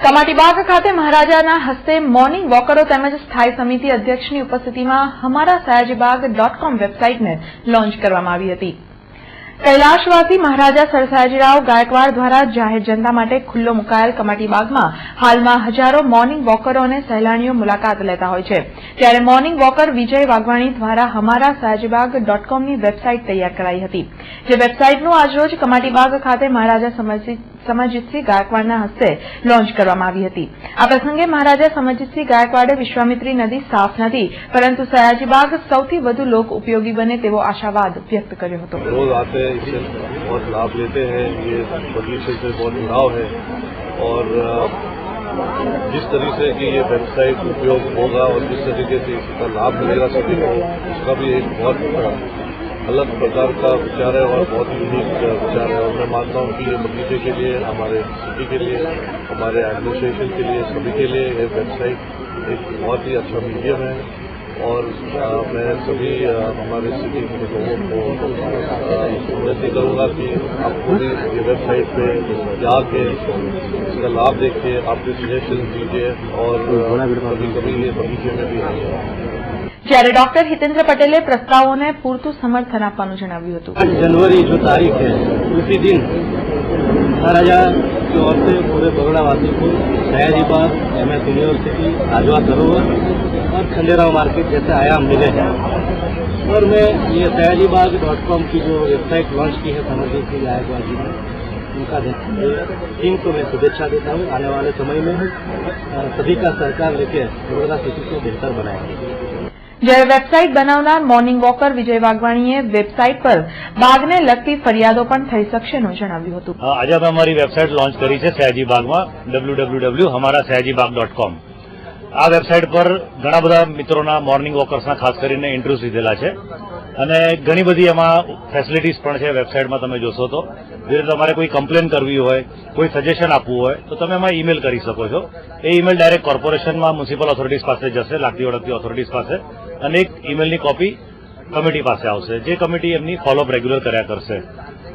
કમાટીબાગ ખાતે મહારાજાના હસ્તે મોર્નિંગ વોકરો તેમજ સ્થાયી સમિતિ અધ્યક્ષની ઉપસ્થિતિમાં હમારા સયાજીબાગ.com વેબસાઇટને લોન્ચ કરવામાં આવી હતી। કૈલાશવાસી મહારાજા સર સયાજીરાવ ગાયકવાડ દ્વારા જાહેર જનતા માટે ખુલ્લો મુકાયેલ કમાટીબાગમાં હાલમાં હજારો મોર્નિંગ વોકરો અને સહેલાણીઓ મુલાકાત લેતા હોય છે। ત્યારે મોર્નિંગ વોકર વિજય વાઘવાણી દ્વારા હમારા સયાજીબાગ.comની વેબસાઇટ તૈયાર કરાઈ હતી, જે વેબસાઇટનું આજરોજ કમાટીબાગ ખાતે મહારાજા સમરજીતસિંહ ગાયકવાડના હસ્તે લોન્ચ કરવામાં આવી હતી। આ પ્રસંગે મહારાજા સમરજીતસિંહ ગાયકવાડે વિશ્વામિત્રી નદી સાફ નથી, પરંતુ સયાજીબાગ સૌથી વધુ લોક ઉપયોગી બને તેવો आशावाद व्यक्त કર્યો હતો। रोज आते हैं, इससे बहुत लाभ लेते हैं। ये बगीचे से बहुत जुड़ाव है और जिस तरीके की ये वेबसाइट उपयोग होगा और जिस तरीके से इसका लाभ मिलेगा सभी को, इसका भी एक बहुत अलग प्रकार का विचार है और बहुत यूनिक विचार है। और मैं मानता हूँ कि ये बगीचे के लिए, हमारे सिटी के लिए, हमारे एडमिनिस्ट्रेशन के लिए, सभी के लिए ये वेबसाइट एक बहुत ही अच्छा मीडियम है। और मैं सभी हमारे सिटी के लोगों को विनती करूँगा कि आपको भी ये वेबसाइट पे जाके इसका लाभ देखिए, आपके सजेशन दीजिए और कभी ये बगीचे में भी आइए। જ્યારે ડોક્ટર હિતેન્દ્ર પટેલે પ્રસ્તાવોને પૂરતું સમર્થન આપવાનું જણાવ્યું હતું। 8 जनवरी जो तारीख है, उसी दिन महाराजा की ओर से पूरे बगड़ावासी को सयाजीबाग, MS यूनिवर्सिटी, राजवा सरोवर और खंडेराव मार्केट जैसे आयाम मिले हैं। और मैं ये सयाजीबाग.com की जो वेबसाइट लॉन्च की है समरजीत सिंह गायकवाड़ जी ने, उनका टीम को मैं शुभेच्छा देता हूँ। आने वाले समय में सभी का सहकार लेकर बड़ौदा सिटी को बेहतर बनाएंगे। જ્યારે વેબસાઇટ બનાવનાર મોર્નિંગ વોકર વિજય વાઘવાણીએ વેબસાઇટ પર બાગને લગતી ફરિયાદો પણ થઈ શકશેનું જણાવ્યું હતું। આજે અમે અમારી વેબસાઇટ લોન્ચ કરી છે સયાજીબાગમાં www.hamarasayajibaag.com। આ વેબસાઇટ પર ઘણા બધા મિત્રોના મોર્નિંગ વોકર્સના ખાસ કરીને ઇન્ટરેસ્ટ લીધેલા છે અને ઘણી બધી એમાં ફેસિલિટીઝ પણ છે। વેબસાઇટમાં તમે જોશો તો જે તમારે કોઈ કમ્પ્લેન કરવી હોય, કોઈ સજેશન આપવું હોય તો તમે એમાં ઈમેલ કરી શકો છો। એ ઈમેલ ડાયરેક્ટ કોર્પોરેશનમાં મ્યુનિસિપલ ઓથોરિટીઝ પાસે જશે, લાગતી ઓળખતી ઓથોરિટીઝ પાસે, અને એક ઈમેલની કોપી કમિટી પાસે આવશે, જે કમિટી એમની ફોલોઅપ રેગ્યુલર કર્યા કરશે।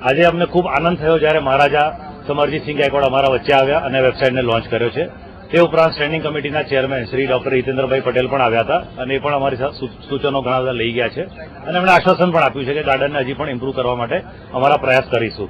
આજે અમને ખૂબ આનંદ થયો જ્યારે મહારાજા સમરજીતસિંહ ગાયકવાડ અમારા વચ્ચે આવ્યા અને વેબસાઇટને લોન્ચ કર્યો છે। તે ઉપરાંત સ્ટેન્ડિંગ કમિટીના ચેરમેન શ્રી ડોક્ટર હિતેન્દ્રભાઈ પટેલ પણ આવ્યા હતા અને એ પણ અમારી સૂચનો ઘણા બધા લઈ ગયા છે અને એમણે આશ્વાસન પણ આપ્યું છે કે ગાર્ડનને હજી પણ ઇમ્પ્રૂવ કરવા માટે અમારા પ્રયાસ કરીશું।